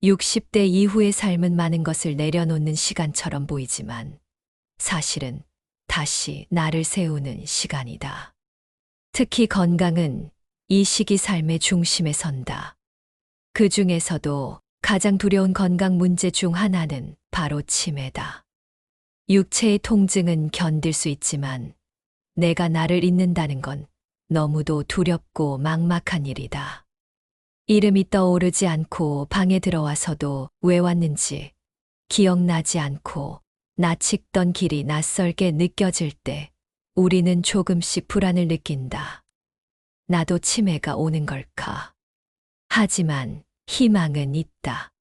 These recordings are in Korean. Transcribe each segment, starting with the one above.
60대 이후의 삶은 많은 것을 내려놓는 시간처럼 보이지만 사실은 다시 나를 세우는 시간이다. 특히 건강은 이 시기 삶의 중심에 선다. 그 중에서도 가장 두려운 건강 문제 중 하나는 바로 치매다. 육체의 통증은 견딜 수 있지만 내가 나를 잊는다는 건 너무도 두렵고 막막한 일이다. 이름이 떠오르지 않고 방에 들어와서도 왜 왔는지 기억나지 않고 나치던 길이 낯설게 느껴질 때 우리는 조금씩 불안을 느낀다. 나도 치매가 오는 걸까? 하지만 희망은 있다.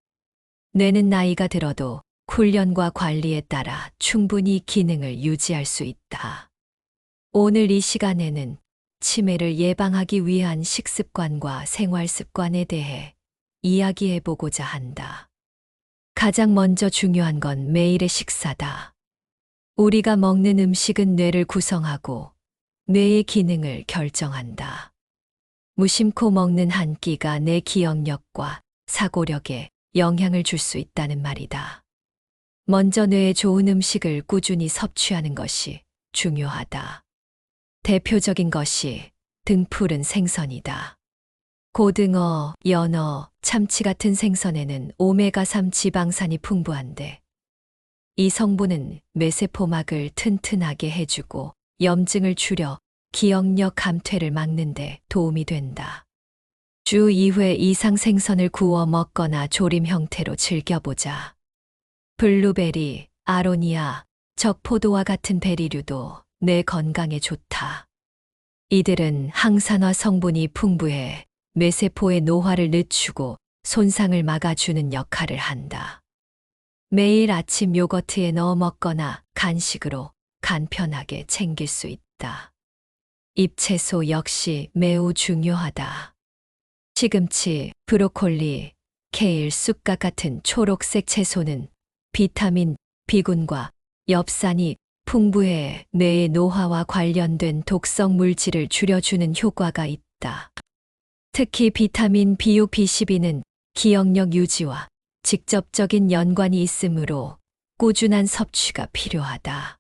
뇌는 나이가 들어도 훈련과 관리에 따라 충분히 기능을 유지할 수 있다. 오늘 이 시간에는 치매를 예방하기 위한 식습관과 생활 습관에 대해 이야기해 보고자 한다. 가장 먼저 중요한 건 매일의 식사다. 우리가 먹는 음식은 뇌를 구성하고 뇌의 기능을 결정한다. 무심코 먹는 한 끼가 내 기억력과 사고력에 영향을 줄 수 있다는 말이다. 먼저 뇌에 좋은 음식을 꾸준히 섭취하는 것이 중요하다. 대표적인 것이 등푸른 생선이다. 고등어, 연어, 참치 같은 생선에는 오메가3 지방산이 풍부한데 이 성분은 뇌세포막을 튼튼하게 해주고 염증을 줄여 기억력 감퇴를 막는 데 도움이 된다. 주 2회 이상 생선을 구워 먹거나 조림 형태로 즐겨보자. 블루베리, 아로니아, 적포도와 같은 베리류도 뇌 건강에 좋다. 이들은 항산화 성분이 풍부해 뇌세포의 노화를 늦추고 손상을 막아주는 역할을 한다. 매일 아침 요거트에 넣어 먹거나 간식으로 간편하게 챙길 수 있다. 잎채소 역시 매우 중요하다. 시금치, 브로콜리, 케일, 쑥갓 같은 초록색 채소는 비타민, B군과 엽산이 풍부해 뇌의 노화와 관련된 독성 물질을 줄여주는 효과가 있다. 특히 비타민 B6, B12는 기억력 유지와 직접적인 연관이 있으므로 꾸준한 섭취가 필요하다.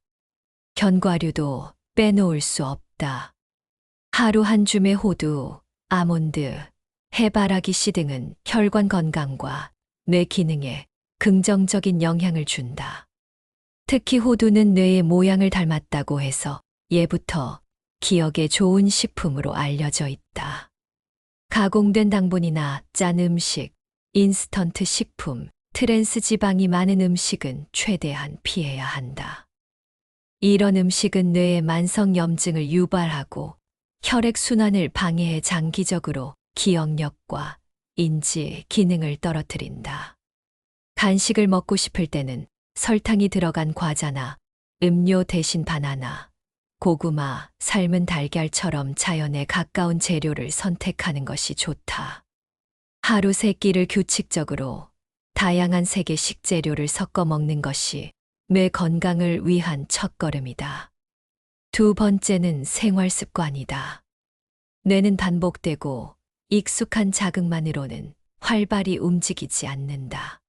견과류도 빼놓을 수 없다. 하루 한 줌의 호두, 아몬드, 해바라기 씨 등은 혈관 건강과 뇌 기능에 긍정적인 영향을 준다. 특히 호두는 뇌의 모양을 닮았다고 해서 예부터 기억에 좋은 식품으로 알려져 있다. 가공된 당분이나 짠 음식, 인스턴트 식품, 트랜스 지방이 많은 음식은 최대한 피해야 한다. 이런 음식은 뇌의 만성 염증을 유발하고 혈액순환을 방해해 장기적으로 기억력과 인지 기능을 떨어뜨린다. 간식을 먹고 싶을 때는 설탕이 들어간 과자나 음료 대신 바나나, 고구마, 삶은 달걀처럼 자연에 가까운 재료를 선택하는 것이 좋다. 하루 3끼를 규칙적으로 다양한 색의 식재료를 섞어 먹는 것이 뇌 건강을 위한 첫걸음이다. 두 번째는 생활 습관이다. 뇌는 반복되고 익숙한 자극만으로는 활발히 움직이지 않는다.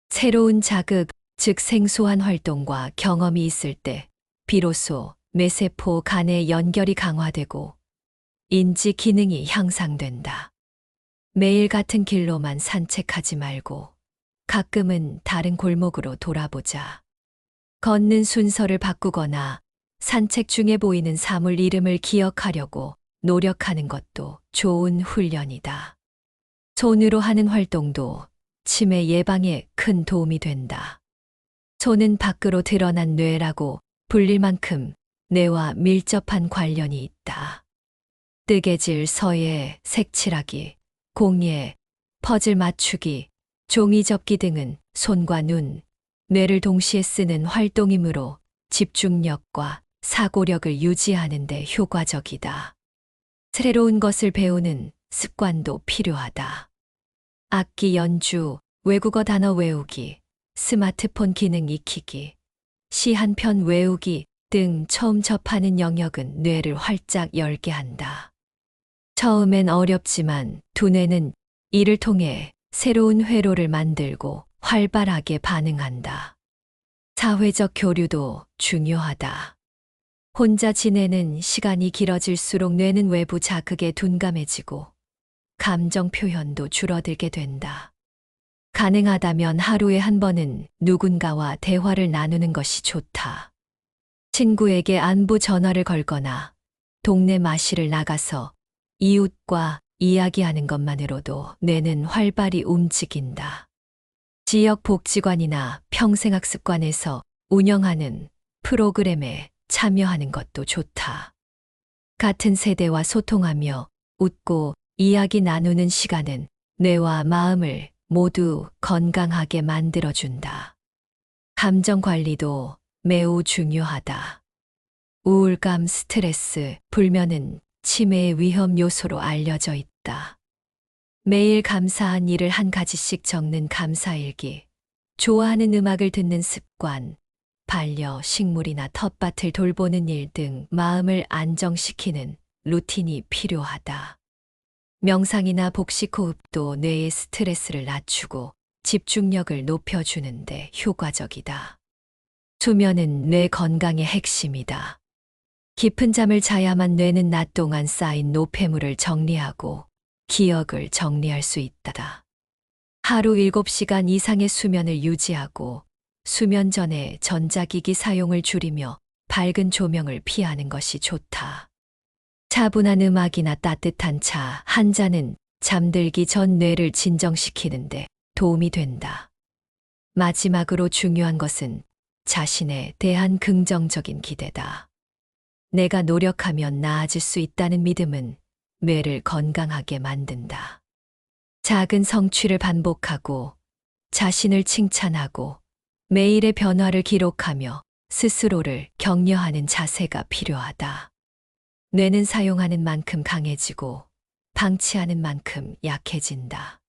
새로운 자극, 즉 생소한 활동과 경험이 있을 때 비로소 뇌세포 간의 연결이 강화되고 인지 기능이 향상된다. 매일 같은 길로만 산책하지 말고 가끔은 다른 골목으로 돌아보자. 걷는 순서를 바꾸거나 산책 중에 보이는 사물 이름을 기억하려고 노력하는 것도 좋은 훈련이다. 손으로 하는 활동도 치매 예방에 큰 도움이 된다. 손은 밖으로 드러난 뇌라고 불릴 만큼 뇌와 밀접한 관련이 있다. 뜨개질, 서예, 색칠하기, 공예, 퍼즐 맞추기, 종이 접기 등은 손과 눈, 뇌를 동시에 쓰는 활동이므로 집중력과 사고력을 유지하는 데 효과적이다. 새로운 것을 배우는 습관도 필요하다. 악기 연주, 외국어 단어 외우기, 스마트폰 기능 익히기, 시 한 편 외우기 등 처음 접하는 영역은 뇌를 활짝 열게 한다. 처음엔 어렵지만 두뇌는 이를 통해 새로운 회로를 만들고 활발하게 반응한다. 사회적 교류도 중요하다. 혼자 지내는 시간이 길어질수록 뇌는 외부 자극에 둔감해지고 감정 표현도 줄어들게 된다. 가능하다면 하루에 한 번은 누군가와 대화를 나누는 것이 좋다. 친구에게 안부 전화를 걸거나 동네 마실을 나가서 이웃과 이야기하는 것만으로도 뇌는 활발히 움직인다. 지역 복지관이나 평생학습관에서 운영하는 프로그램에 참여하는 것도 좋다. 같은 세대와 소통하며 웃고 이야기 나누는 시간은 뇌와 마음을 모두 건강하게 만들어준다. 감정 관리도 매우 중요하다. 우울감, 스트레스, 불면은 치매의 위험 요소로 알려져 있다. 매일 감사한 일을 한 가지씩 적는 감사일기, 좋아하는 음악을 듣는 습관, 반려식물이나 텃밭을 돌보는 일 등 마음을 안정시키는 루틴이 필요하다. 명상이나 복식 호흡도 뇌의 스트레스를 낮추고 집중력을 높여주는데 효과적이다. 수면은 뇌 건강의 핵심이다. 깊은 잠을 자야만 뇌는 낮 동안 쌓인 노폐물을 정리하고 기억을 정리할 수 있다. 하루 7시간 이상의 수면을 유지하고 수면 전에 전자기기 사용을 줄이며 밝은 조명을 피하는 것이 좋다. 차분한 음악이나 따뜻한 차 한 잔은 잠들기 전 뇌를 진정시키는데 도움이 된다. 마지막으로 중요한 것은 자신에 대한 긍정적인 기대다. 내가 노력하면 나아질 수 있다는 믿음은 뇌를 건강하게 만든다. 작은 성취를 반복하고 자신을 칭찬하고 매일의 변화를 기록하며 스스로를 격려하는 자세가 필요하다. 뇌는 사용하는 만큼 강해지고 방치하는 만큼 약해진다.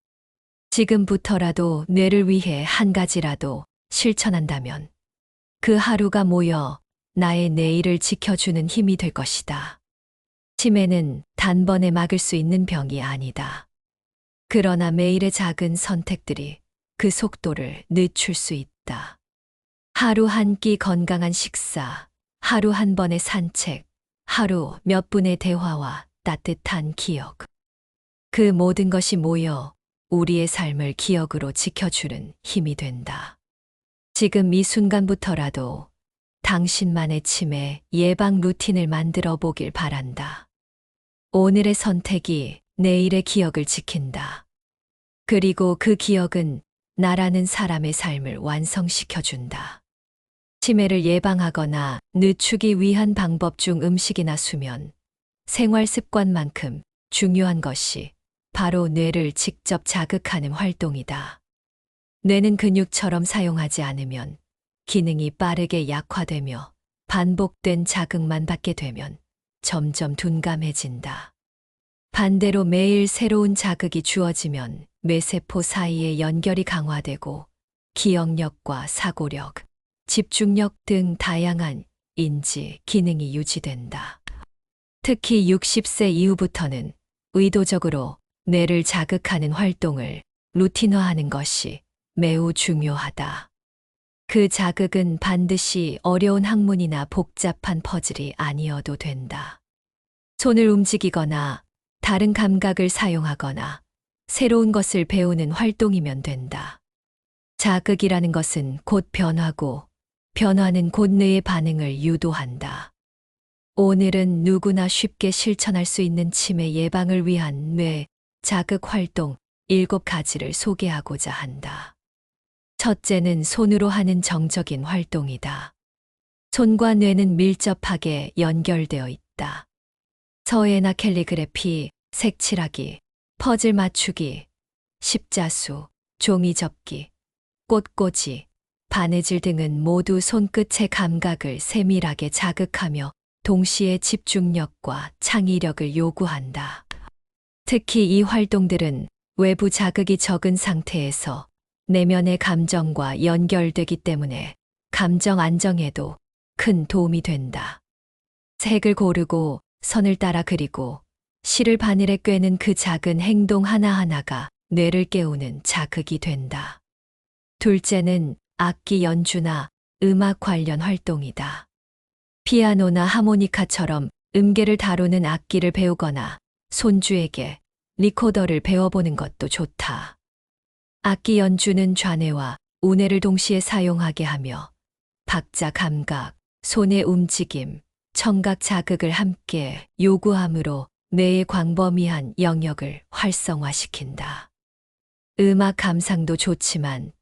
지금부터라도 뇌를 위해 한 가지라도 실천한다면 그 하루가 모여 나의 내일을 지켜주는 힘이 될 것이다. 치매는 단번에 막을 수 있는 병이 아니다. 그러나 매일의 작은 선택들이 그 속도를 늦출 수 있다. 하루 한 끼 건강한 식사, 하루 한 번의 산책, 하루 몇 분의 대화와 따뜻한 기억. 그 모든 것이 모여 우리의 삶을 기억으로 지켜주는 힘이 된다. 지금 이 순간부터라도 당신만의 치매 예방 루틴을 만들어 보길 바란다. 오늘의 선택이 내일의 기억을 지킨다. 그리고 그 기억은 나라는 사람의 삶을 완성시켜준다. 치매를 예방하거나 늦추기 위한 방법 중 음식이나 수면, 생활 습관만큼 중요한 것이 바로 뇌를 직접 자극하는 활동이다. 뇌는 근육처럼 사용하지 않으면 기능이 빠르게 약화되며 반복된 자극만 받게 되면 점점 둔감해진다. 반대로 매일 새로운 자극이 주어지면 뇌세포 사이의 연결이 강화되고 기억력과 사고력, 집중력 등 다양한 인지 기능이 유지된다. 특히 60세 이후부터는 의도적으로 뇌를 자극하는 활동을 루틴화하는 것이 매우 중요하다. 그 자극은 반드시 어려운 학문이나 복잡한 퍼즐이 아니어도 된다. 손을 움직이거나 다른 감각을 사용하거나 새로운 것을 배우는 활동이면 된다. 자극이라는 것은 곧 변화고 변화는 곧 뇌의 반응을 유도한다. 오늘은 누구나 쉽게 실천할 수 있는 치매 예방을 위한 뇌 자극 활동 7가지를 소개하고자 한다. 첫째는 손으로 하는 정적인 활동이다. 손과 뇌는 밀접하게 연결되어 있다. 서예나 캘리그래피, 색칠하기, 퍼즐 맞추기, 십자수, 종이 접기, 꽃꽂이, 바느질 등은 모두 손끝의 감각을 세밀하게 자극하며 동시에 집중력과 창의력을 요구한다. 특히 이 활동들은 외부 자극이 적은 상태에서 내면의 감정과 연결되기 때문에 감정 안정에도 큰 도움이 된다. 색을 고르고 선을 따라 그리고 실을 바늘에 꿰는 그 작은 행동 하나하나가 뇌를 깨우는 자극이 된다. 둘째는 악기 연주나 음악 관련 활동이다. 피아노나 하모니카처럼 음계를 다루는 악기를 배우거나 손주에게 리코더를 배워보는 것도 좋다. 악기 연주는 좌뇌와 우뇌를 동시에 사용하게 하며 박자 감각, 손의 움직임, 청각 자극을 함께 요구하므로 뇌의 광범위한 영역을 활성화시킨다. 음악 감상도 좋지만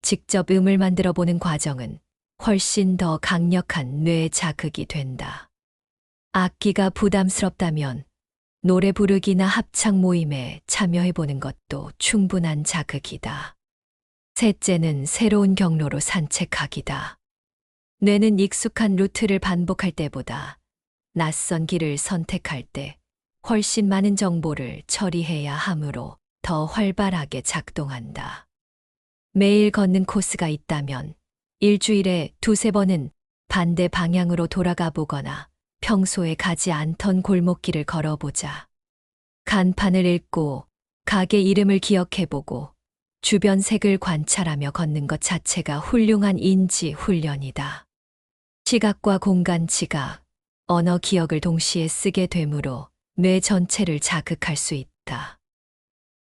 직접 음을 만들어 보는 과정은 훨씬 더 강력한 뇌 자극이 된다. 악기가 부담스럽다면 노래 부르기나 합창 모임에 참여해 보는 것도 충분한 자극이다. 셋째는 새로운 경로로 산책하기다. 뇌는 익숙한 루트를 반복할 때보다 낯선 길을 선택할 때 훨씬 많은 정보를 처리해야 하므로 더 활발하게 작동한다. 매일 걷는 코스가 있다면 일주일에 두세 번은 반대 방향으로 돌아가 보거나 평소에 가지 않던 골목길을 걸어보자. 간판을 읽고 가게 이름을 기억해보고 주변 색을 관찰하며 걷는 것 자체가 훌륭한 인지 훈련이다. 시각과 공간 지각, 언어 기억을 동시에 쓰게 되므로 뇌 전체를 자극할 수 있다.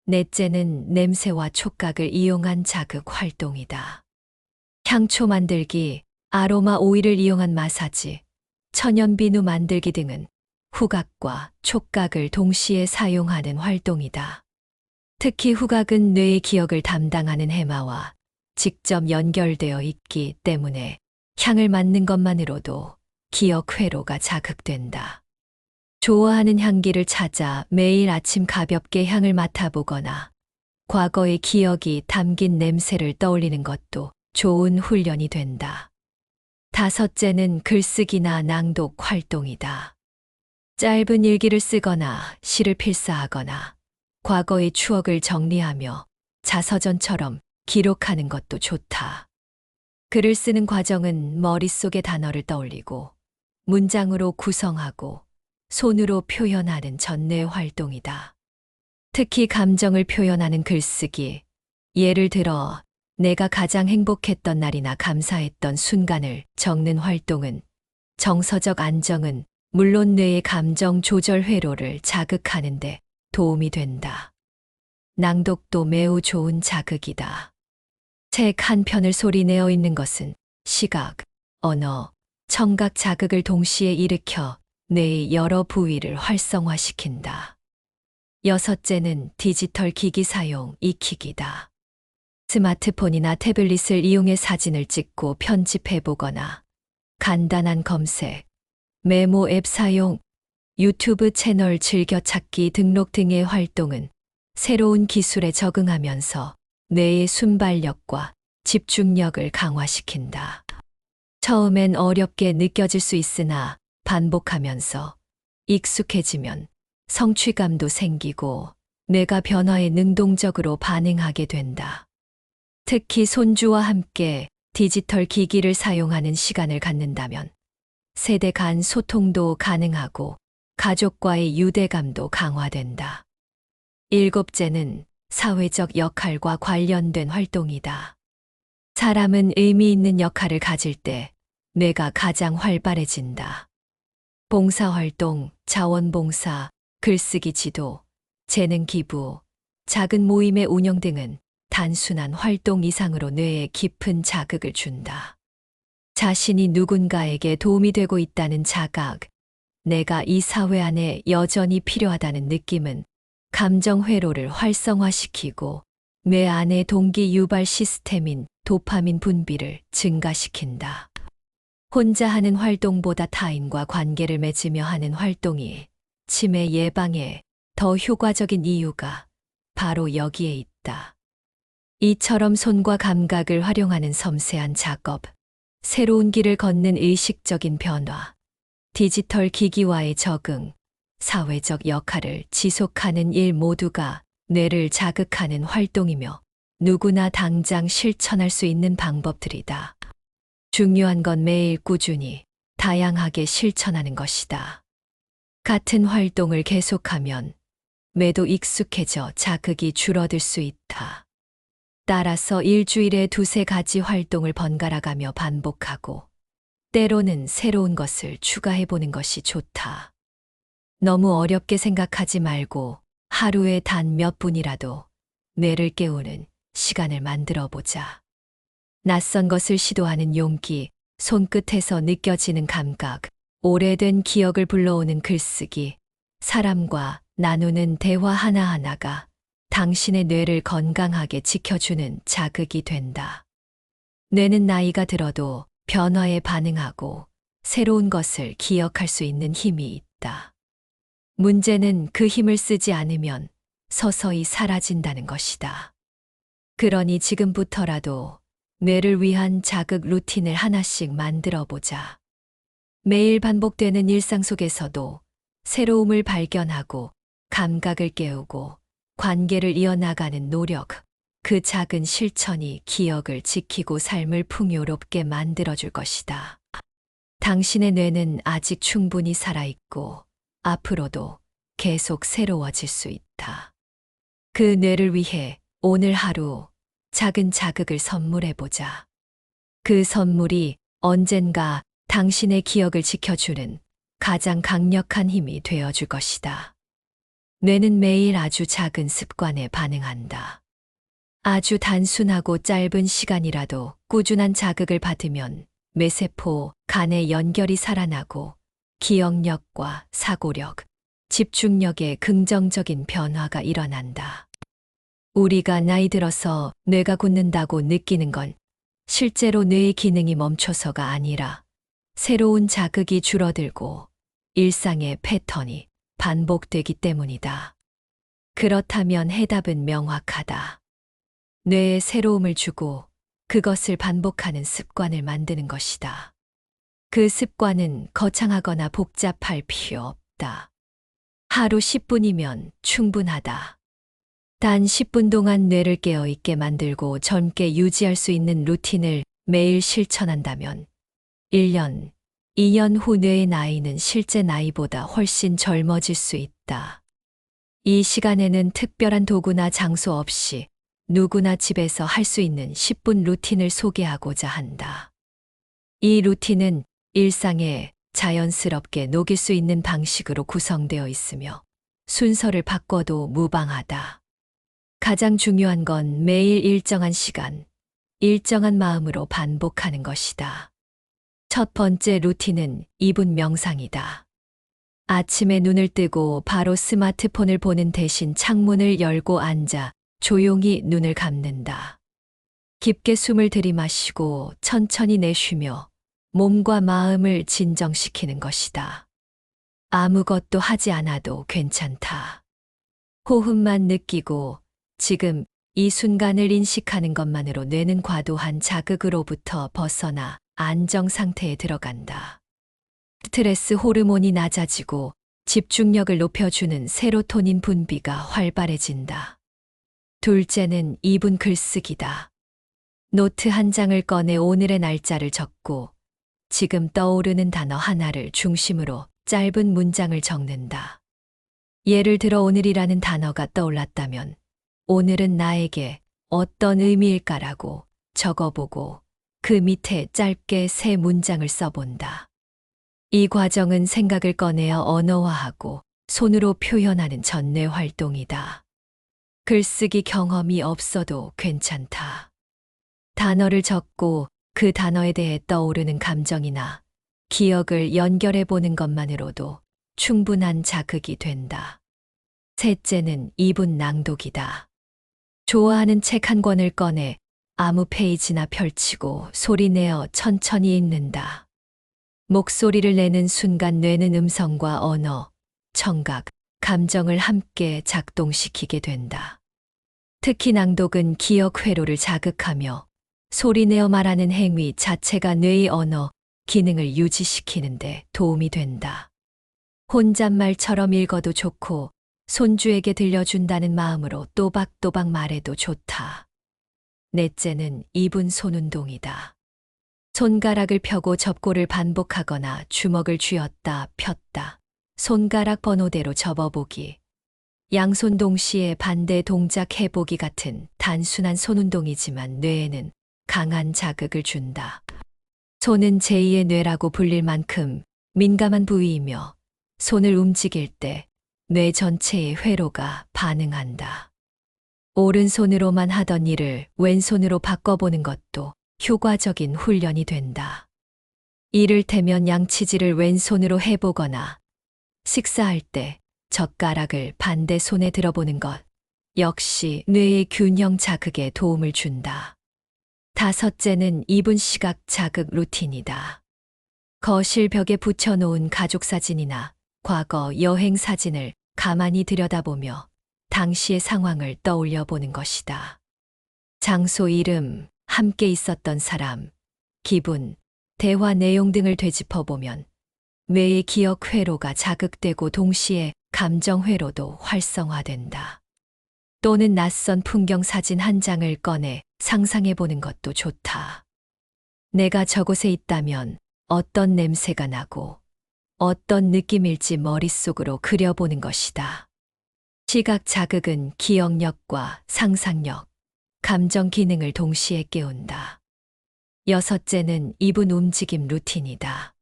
넷째는 냄새와 촉각을 이용한 자극 활동이다. 향초 만들기, 아로마 오일을 이용한 마사지, 천연 비누 만들기 등은 후각과 촉각을 동시에 사용하는 활동이다. 특히 후각은 뇌의 기억을 담당하는 해마와 직접 연결되어 있기 때문에 향을 맡는 것만으로도 기억 회로가 자극된다. 좋아하는 향기를 찾아 매일 아침 가볍게 향을 맡아보거나 과거의 기억이 담긴 냄새를 떠올리는 것도 좋은 훈련이 된다. 다섯째는 글쓰기나 낭독 활동이다. 짧은 일기를 쓰거나 시를 필사하거나 과거의 추억을 정리하며 자서전처럼 기록하는 것도 좋다. 글을 쓰는 과정은 머릿속의 단어를 떠올리고 문장으로 구성하고 손으로 표현하는 전뇌 활동이다. 특히 감정을 표현하는 글쓰기, 예를 들어 내가 가장 행복했던 날이나 감사했던 순간을 적는 활동은 정서적 안정은 물론 뇌의 감정 조절 회로를 자극하는 데 도움이 된다. 낭독도 매우 좋은 자극이다. 책 한 편을 소리내어 읽는 것은 시각, 언어, 청각 자극을 동시에 일으켜 뇌의 여러 부위를 활성화시킨다. 여섯째는 디지털 기기 사용 익히기다. 스마트폰이나 태블릿을 이용해 사진을 찍고 편집해 보거나 간단한 검색, 메모 앱 사용, 유튜브 채널 즐겨찾기 등록 등의 활동은 새로운 기술에 적응하면서 뇌의 순발력과 집중력을 강화시킨다. 처음엔 어렵게 느껴질 수 있으나 반복하면서 익숙해지면 성취감도 생기고 뇌가 변화에 능동적으로 반응하게 된다. 특히 손주와 함께 디지털 기기를 사용하는 시간을 갖는다면 세대 간 소통도 가능하고 가족과의 유대감도 강화된다. 일곱째는 사회적 역할과 관련된 활동이다. 사람은 의미 있는 역할을 가질 때 뇌가 가장 활발해진다. 봉사활동, 자원봉사, 글쓰기 지도, 재능 기부, 작은 모임의 운영 등은 단순한 활동 이상으로 뇌에 깊은 자극을 준다. 자신이 누군가에게 도움이 되고 있다는 자각, 내가 이 사회 안에 여전히 필요하다는 느낌은 감정 회로를 활성화시키고 뇌 안의 동기 유발 시스템인 도파민 분비를 증가시킨다. 혼자 하는 활동보다 타인과 관계를 맺으며 하는 활동이 치매 예방에 더 효과적인 이유가 바로 여기에 있다. 이처럼 손과 감각을 활용하는 섬세한 작업, 새로운 길을 걷는 의식적인 변화, 디지털 기기와의 적응, 사회적 역할을 지속하는 일 모두가 뇌를 자극하는 활동이며 누구나 당장 실천할 수 있는 방법들이다. 중요한 건 매일 꾸준히 다양하게 실천하는 것이다. 같은 활동을 계속하면 매도 익숙해져 자극이 줄어들 수 있다. 따라서 일주일에 두세 가지 활동을 번갈아가며 반복하고 때로는 새로운 것을 추가해보는 것이 좋다. 너무 어렵게 생각하지 말고 하루에 단 몇 분이라도 뇌를 깨우는 시간을 만들어 보자. 낯선 것을 시도하는 용기, 손끝에서 느껴지는 감각, 오래된 기억을 불러오는 글쓰기, 사람과 나누는 대화 하나하나가 당신의 뇌를 건강하게 지켜주는 자극이 된다. 뇌는 나이가 들어도 변화에 반응하고 새로운 것을 기억할 수 있는 힘이 있다. 문제는 그 힘을 쓰지 않으면 서서히 사라진다는 것이다. 그러니 지금부터라도 뇌를 위한 자극 루틴을 하나씩 만들어 보자. 매일 반복되는 일상 속에서도 새로움을 발견하고 감각을 깨우고 관계를 이어나가는 노력, 그 작은 실천이 기억을 지키고 삶을 풍요롭게 만들어줄 것이다. 당신의 뇌는 아직 충분히 살아있고 앞으로도 계속 새로워질 수 있다. 그 뇌를 위해 오늘 하루 작은 자극을 선물해보자. 그 선물이 언젠가 당신의 기억을 지켜주는 가장 강력한 힘이 되어줄 것이다. 뇌는 매일 아주 작은 습관에 반응한다. 아주 단순하고 짧은 시간이라도 꾸준한 자극을 받으면 뇌세포, 간의 연결이 살아나고 기억력과 사고력, 집중력에 긍정적인 변화가 일어난다. 우리가 나이 들어서 뇌가 굳는다고 느끼는 건 실제로 뇌의 기능이 멈춰서가 아니라 새로운 자극이 줄어들고 일상의 패턴이 반복되기 때문이다. 그렇다면 해답은 명확하다. 뇌에 새로움을 주고 그것을 반복하는 습관을 만드는 것이다. 그 습관은 거창하거나 복잡할 필요 없다. 하루 10분이면 충분하다. 단 10분 동안 뇌를 깨어있게 만들고 젊게 유지할 수 있는 루틴을 매일 실천한다면 1년, 2년 후 뇌의 나이는 실제 나이보다 훨씬 젊어질 수 있다. 이 시간에는 특별한 도구나 장소 없이 누구나 집에서 할 수 있는 10분 루틴을 소개하고자 한다. 이 루틴은 일상에 자연스럽게 녹일 수 있는 방식으로 구성되어 있으며 순서를 바꿔도 무방하다. 가장 중요한 건 매일 일정한 시간, 일정한 마음으로 반복하는 것이다. 첫 번째 루틴은 2분 명상이다. 아침에 눈을 뜨고 바로 스마트폰을 보는 대신 창문을 열고 앉아 조용히 눈을 감는다. 깊게 숨을 들이마시고 천천히 내쉬며 몸과 마음을 진정시키는 것이다. 아무것도 하지 않아도 괜찮다. 호흡만 느끼고 지금 이 순간을 인식하는 것만으로 뇌는 과도한 자극으로부터 벗어나 안정 상태에 들어간다. 스트레스 호르몬이 낮아지고 집중력을 높여주는 세로토닌 분비가 활발해진다. 둘째는 2분 글쓰기다. 노트 한 장을 꺼내 오늘의 날짜를 적고 지금 떠오르는 단어 하나를 중심으로 짧은 문장을 적는다. 예를 들어 오늘이라는 단어가 떠올랐다면 오늘은 나에게 어떤 의미일까라고 적어보고 그 밑에 짧게 세 문장을 써본다. 이 과정은 생각을 꺼내어 언어화하고 손으로 표현하는 전뇌 활동이다. 글쓰기 경험이 없어도 괜찮다. 단어를 적고 그 단어에 대해 떠오르는 감정이나 기억을 연결해 보는 것만으로도 충분한 자극이 된다. 셋째는 2분 낭독이다. 좋아하는 책 한 권을 꺼내 아무 페이지나 펼치고 소리내어 천천히 읽는다. 목소리를 내는 순간 뇌는 음성과 언어, 청각, 감정을 함께 작동시키게 된다. 특히 낭독은 기억 회로를 자극하며 소리내어 말하는 행위 자체가 뇌의 언어, 기능을 유지시키는데 도움이 된다. 혼잣말처럼 읽어도 좋고 손주에게 들려준다는 마음으로 또박또박 말해도 좋다. 넷째는 2분 손운동이다. 손가락을 펴고 접고를 반복하거나 주먹을 쥐었다 폈다. 손가락 번호대로 접어보기. 양손 동시에 반대 동작 해보기 같은 단순한 손운동이지만 뇌에는 강한 자극을 준다. 손은 제2의 뇌라고 불릴 만큼 민감한 부위이며 손을 움직일 때 뇌 전체의 회로가 반응한다. 오른손으로만 하던 일을 왼손으로 바꿔보는 것도 효과적인 훈련이 된다. 이를테면 양치질을 왼손으로 해보거나 식사할 때 젓가락을 반대 손에 들어보는 것 역시 뇌의 균형 자극에 도움을 준다. 다섯째는 2분 시각 자극 루틴이다. 거실 벽에 붙여놓은 가족 사진이나 과거 여행 사진을 가만히 들여다보며 당시의 상황을 떠올려 보는 것이다. 장소 이름, 함께 있었던 사람, 기분, 대화 내용 등을 되짚어보면 뇌의 기억 회로가 자극되고 동시에 감정 회로도 활성화된다. 또는 낯선 풍경 사진 한 장을 꺼내 상상해 보는 것도 좋다. 내가 저곳에 있다면 어떤 냄새가 나고 어떤 느낌일지 머릿속으로 그려보는 것이다. 시각 자극은 기억력과 상상력, 감정 기능을 동시에 깨운다. 여섯째는 2분 움직임 루틴이다.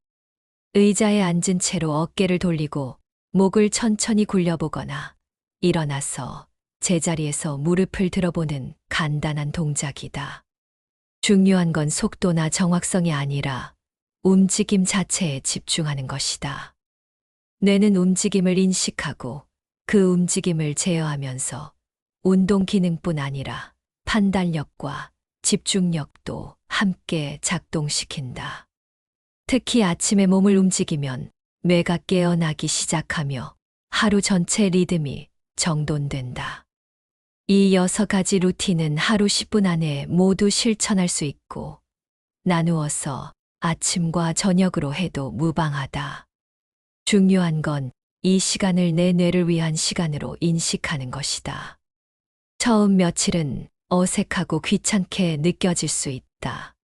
의자에 앉은 채로 어깨를 돌리고 목을 천천히 굴려보거나 일어나서 제자리에서 무릎을 들어보는 간단한 동작이다. 중요한 건 속도나 정확성이 아니라 움직임 자체에 집중하는 것이다. 뇌는 움직임을 인식하고 그 움직임을 제어하면서 운동 기능뿐 아니라 판단력과 집중력도 함께 작동시킨다. 특히 아침에 몸을 움직이면 뇌가 깨어나기 시작하며 하루 전체 리듬이 정돈된다. 이 6가지 루틴은 하루 10분 안에 모두 실천할 수 있고 나누어서 아침과 저녁으로 해도 무방하다. 중요한 건 이 시간을 내 뇌를 위한 시간으로 인식하는 것이다. 처음 며칠은 어색하고 귀찮게 느껴질 수 있다.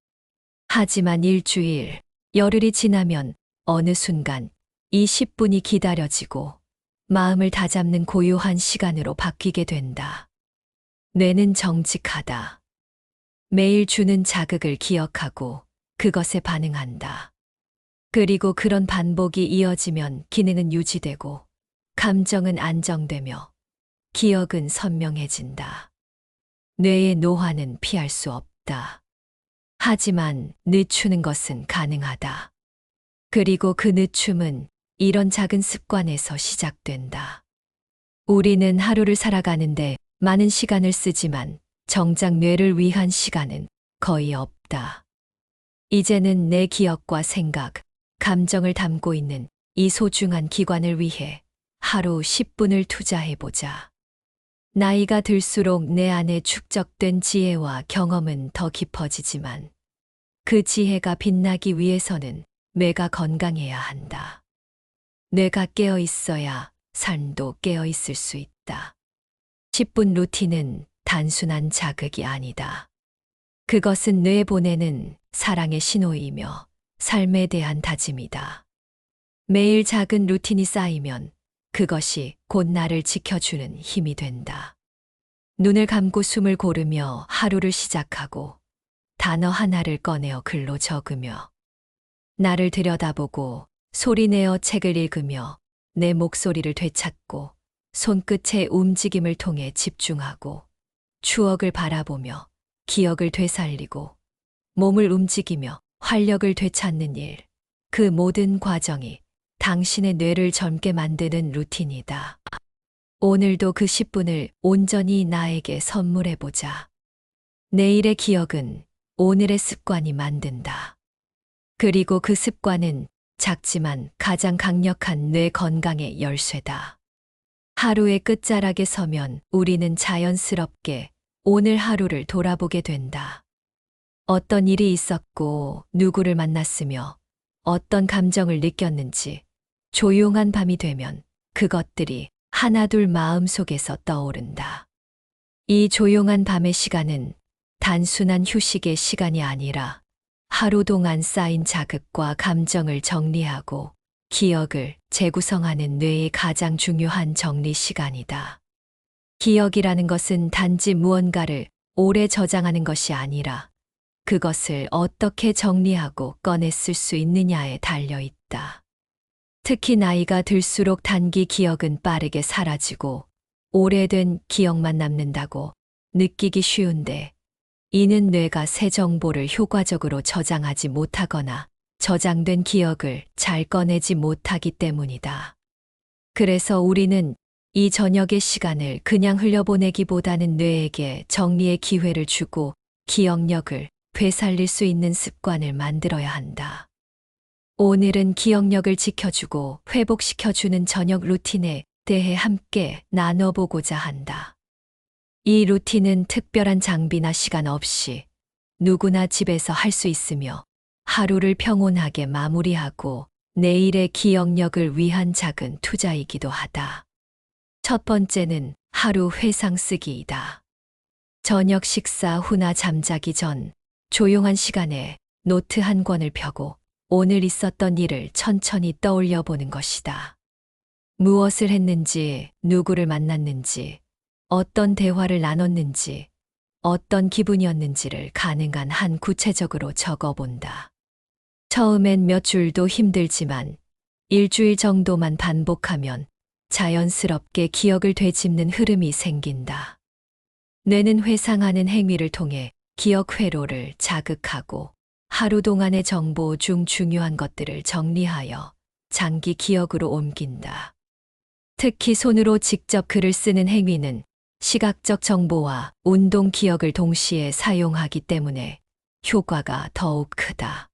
하지만 일주일, 열흘이 지나면 어느 순간 이 10분이 기다려지고 마음을 다잡는 고요한 시간으로 바뀌게 된다. 뇌는 정직하다. 매일 주는 자극을 기억하고 그것에 반응한다. 그리고 그런 반복이 이어지면 기능은 유지되고 감정은 안정되며 기억은 선명해진다. 뇌의 노화는 피할 수 없다. 하지만 늦추는 것은 가능하다. 그리고 그 늦춤은 이런 작은 습관에서 시작된다. 우리는 하루를 살아가는데 많은 시간을 쓰지만 정작 뇌를 위한 시간은 거의 없다. 이제는 내 기억과 생각, 감정을 담고 있는 이 소중한 기관을 위해 하루 10분을 투자해보자. 나이가 들수록 내 안에 축적된 지혜와 경험은 더 깊어지지만 그 지혜가 빛나기 위해서는 뇌가 건강해야 한다. 뇌가 깨어 있어야 삶도 깨어 있을 수 있다. 10분 루틴은 단순한 자극이 아니다. 그것은 뇌에 보내는 사랑의 신호이며 삶에 대한 다짐이다. 매일 작은 루틴이 쌓이면 그것이 곧 나를 지켜주는 힘이 된다. 눈을 감고 숨을 고르며 하루를 시작하고 단어 하나를 꺼내어 글로 적으며 나를 들여다보고 소리내어 책을 읽으며 내 목소리를 되찾고 손끝의 움직임을 통해 집중하고 추억을 바라보며 기억을 되살리고 몸을 움직이며 활력을 되찾는 일, 그 모든 과정이 당신의 뇌를 젊게 만드는 루틴이다. 오늘도 그 10분을 온전히 나에게 선물해보자. 내일의 기억은 오늘의 습관이 만든다. 그리고 그 습관은 작지만 가장 강력한 뇌 건강의 열쇠다. 하루의 끝자락에 서면 우리는 자연스럽게 오늘 하루를 돌아보게 된다. 어떤 일이 있었고 누구를 만났으며 어떤 감정을 느꼈는지 조용한 밤이 되면 그것들이 하나둘 마음속에서 떠오른다. 이 조용한 밤의 시간은 단순한 휴식의 시간이 아니라 하루 동안 쌓인 자극과 감정을 정리하고 기억을 재구성하는 뇌의 가장 중요한 정리 시간이다. 기억이라는 것은 단지 무언가를 오래 저장하는 것이 아니라 그것을 어떻게 정리하고 꺼내 쓸 수 있느냐에 달려 있다. 특히 나이가 들수록 단기 기억은 빠르게 사라지고 오래된 기억만 남는다고 느끼기 쉬운데, 이는 뇌가 새 정보를 효과적으로 저장하지 못하거나 저장된 기억을 잘 꺼내지 못하기 때문이다. 그래서 우리는 이 저녁의 시간을 그냥 흘려보내기보다는 뇌에게 정리의 기회를 주고 기억력을 되살릴 수 있는 습관을 만들어야 한다. 오늘은 기억력을 지켜주고 회복시켜주는 저녁 루틴에 대해 함께 나눠보고자 한다. 이 루틴은 특별한 장비나 시간 없이 누구나 집에서 할 수 있으며 하루를 평온하게 마무리하고 내일의 기억력을 위한 작은 투자이기도 하다. 첫 번째는 하루 회상 쓰기이다. 저녁 식사 후나 잠자기 전 조용한 시간에 노트 한 권을 펴고 오늘 있었던 일을 천천히 떠올려 보는 것이다. 무엇을 했는지, 누구를 만났는지, 어떤 대화를 나눴는지, 어떤 기분이었는지를 가능한 한 구체적으로 적어본다. 처음엔 몇 줄도 힘들지만 일주일 정도만 반복하면 자연스럽게 기억을 되짚는 흐름이 생긴다. 뇌는 회상하는 행위를 통해 기억 회로를 자극하고 하루 동안의 정보 중 중요한 것들을 정리하여 장기 기억으로 옮긴다. 특히 손으로 직접 글을 쓰는 행위는 시각적 정보와 운동 기억을 동시에 사용하기 때문에 효과가 더욱 크다.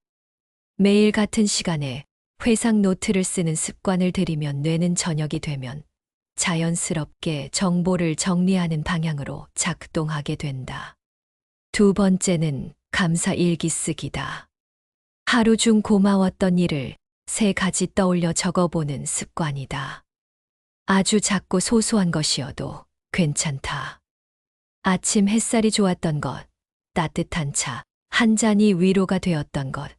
매일 같은 시간에 회상 노트를 쓰는 습관을 들이면 뇌는 저녁이 되면 자연스럽게 정보를 정리하는 방향으로 작동하게 된다. 두 번째는 감사 일기 쓰기다. 하루 중 고마웠던 일을 3가지 떠올려 적어보는 습관이다. 아주 작고 소소한 것이어도 괜찮다. 아침 햇살이 좋았던 것, 따뜻한 차 한 잔이 위로가 되었던 것,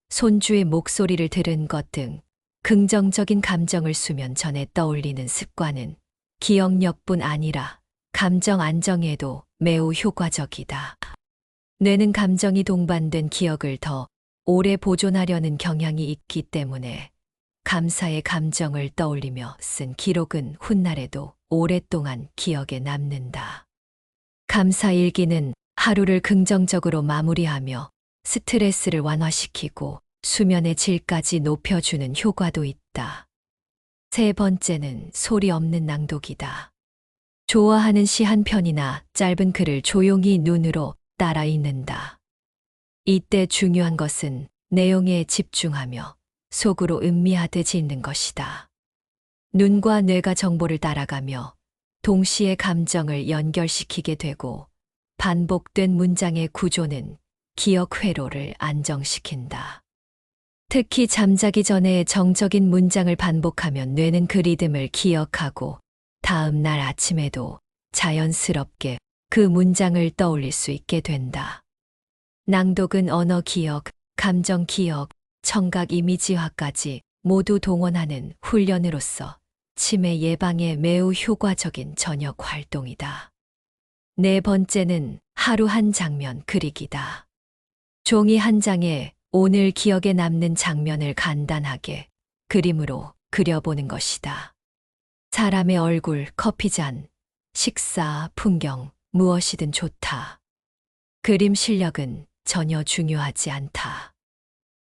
손주의 목소리를 들은 것 등 긍정적인 감정을 수면 전에 떠올리는 습관은 기억력뿐 아니라 감정 안정에도 매우 효과적이다. 뇌는 감정이 동반된 기억을 더 오래 보존하려는 경향이 있기 때문에 감사의 감정을 떠올리며 쓴 기록은 훗날에도 오랫동안 기억에 남는다. 감사 일기는 하루를 긍정적으로 마무리하며 스트레스를 완화시키고 수면의 질까지 높여주는 효과도 있다. 세 번째는 소리 없는 낭독이다. 좋아하는 시 한 편이나 짧은 글을 조용히 눈으로 따라 읽는다. 이때 중요한 것은 내용에 집중하며 속으로 음미하듯 읽는 것이다. 눈과 뇌가 정보를 따라가며 동시에 감정을 연결시키게 되고 반복된 문장의 구조는 기억 회로를 안정시킨다. 특히 잠자기 전에 정적인 문장을 반복하면 뇌는 그 리듬을 기억하고 다음 날 아침에도 자연스럽게 그 문장을 떠올릴 수 있게 된다. 낭독은 언어 기억, 감정 기억, 청각 이미지화까지 모두 동원하는 훈련으로서 치매 예방에 매우 효과적인 저녁 활동이다. 네 번째는 하루 한 장면 그리기다. 종이 한 장에 오늘 기억에 남는 장면을 간단하게 그림으로 그려보는 것이다. 사람의 얼굴, 커피잔, 식사, 풍경, 무엇이든 좋다. 그림 실력은 전혀 중요하지 않다.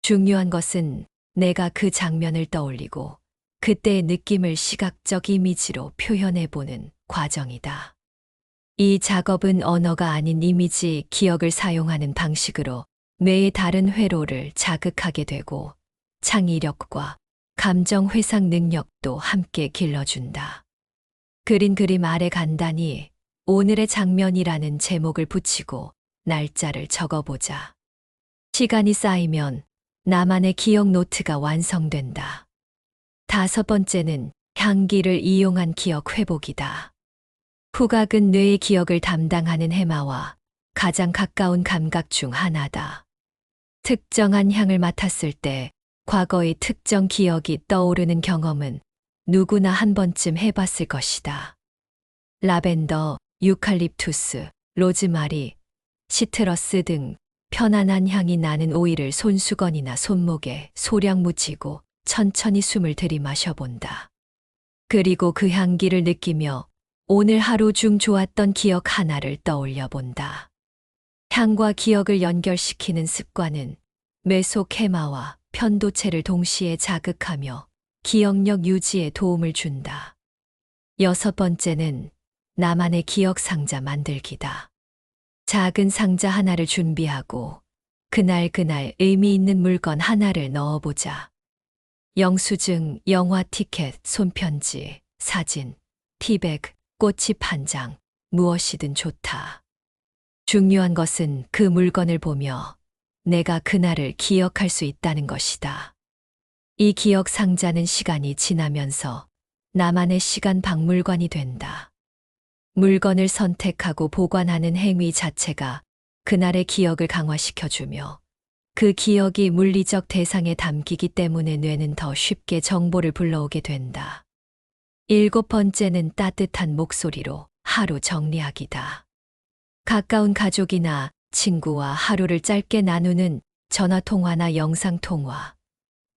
중요한 것은 내가 그 장면을 떠올리고 그때의 느낌을 시각적 이미지로 표현해보는 과정이다. 이 작업은 언어가 아닌 이미지, 기억을 사용하는 방식으로 뇌의 다른 회로를 자극하게 되고 창의력과 감정 회상 능력도 함께 길러준다. 그린 그림 아래 간단히 오늘의 장면이라는 제목을 붙이고 날짜를 적어보자. 시간이 쌓이면 나만의 기억 노트가 완성된다. 다섯 번째는 향기를 이용한 기억 회복이다. 후각은 뇌의 기억을 담당하는 해마와 가장 가까운 감각 중 하나다. 특정한 향을 맡았을 때 과거의 특정 기억이 떠오르는 경험은 누구나 한 번쯤 해봤을 것이다. 라벤더, 유칼립투스, 로즈마리, 시트러스 등 편안한 향이 나는 오일을 손수건이나 손목에 소량 묻히고 천천히 숨을 들이마셔 본다. 그리고 그 향기를 느끼며 오늘 하루 중 좋았던 기억 하나를 떠올려 본다. 향과 기억을 연결시키는 습관은 뇌속 해마와 편도체를 동시에 자극하며 기억력 유지에 도움을 준다. 6번째는 나만의 기억 상자 만들기다. 작은 상자 하나를 준비하고 그날 의미 있는 물건 하나를 넣어보자. 영수증, 영화 티켓, 손편지, 사진, 티백, 꽃잎 한 장, 무엇이든 좋다. 중요한 것은 그 물건을 보며 내가 그날을 기억할 수 있다는 것이다. 이 기억 상자는 시간이 지나면서 나만의 시간 박물관이 된다. 물건을 선택하고 보관하는 행위 자체가 그날의 기억을 강화시켜주며 그 기억이 물리적 대상에 담기기 때문에 뇌는 더 쉽게 정보를 불러오게 된다. 7번째는 따뜻한 목소리로 하루 정리하기다. 가까운 가족이나 친구와 하루를 짧게 나누는 전화통화나 영상통화,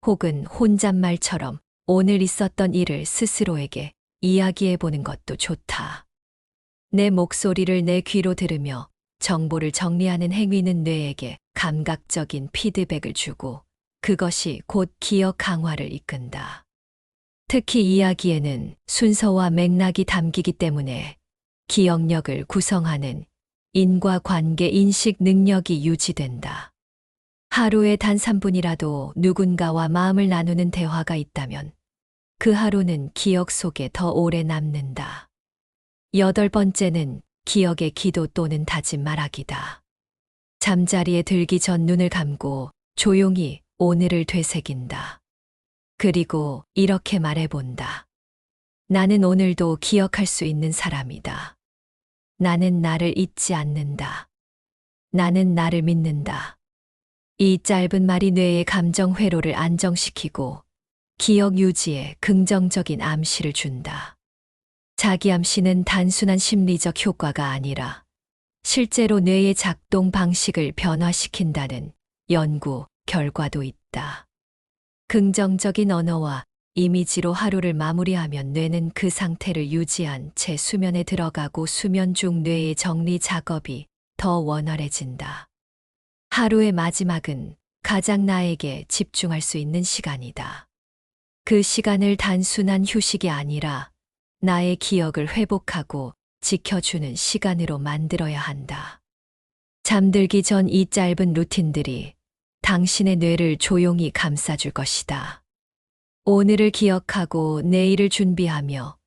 혹은 혼잣말처럼 오늘 있었던 일을 스스로에게 이야기해보는 것도 좋다. 내 목소리를 내 귀로 들으며 정보를 정리하는 행위는 뇌에게 감각적인 피드백을 주고 그것이 곧 기억 강화를 이끈다. 특히 이야기에는 순서와 맥락이 담기기 때문에 기억력을 구성하는 인과관계 인식 능력이 유지된다. 하루에 단 3분이라도 누군가와 마음을 나누는 대화가 있다면 그 하루는 기억 속에 더 오래 남는다. 8번째는 기억의 기도 또는 다짐 말하기다. 잠자리에 들기 전 눈을 감고 조용히 오늘을 되새긴다. 그리고 이렇게 말해본다. 나는 오늘도 기억할 수 있는 사람이다. 나는 나를 잊지 않는다. 나는 나를 믿는다. 이 짧은 말이 뇌의 감정 회로를 안정시키고 기억 유지에 긍정적인 암시를 준다. 자기 암시는 단순한 심리적 효과가 아니라 실제로 뇌의 작동 방식을 변화시킨다는 연구 결과도 있다. 긍정적인 언어와 이미지로 하루를 마무리하면 뇌는 그 상태를 유지한 채 수면에 들어가고 수면 중 뇌의 정리 작업이 더 원활해진다. 하루의 마지막은 가장 나에게 집중할 수 있는 시간이다. 그 시간을 단순한 휴식이 아니라 나의 기억을 회복하고 지켜주는 시간으로 만들어야 한다. 잠들기 전 이 짧은 루틴들이 당신의 뇌를 조용히 감싸줄 것이다. 오늘을 기억하고 내일을 준비하며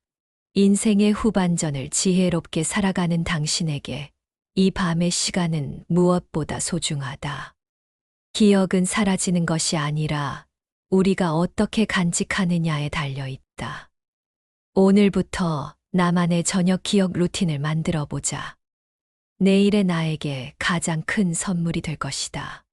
인생의 후반전을 지혜롭게 살아가는 당신에게 이 밤의 시간은 무엇보다 소중하다. 기억은 사라지는 것이 아니라 우리가 어떻게 간직하느냐에 달려 있다. 오늘부터 나만의 저녁 기억 루틴을 만들어 보자. 내일의 나에게 가장 큰 선물이 될 것이다.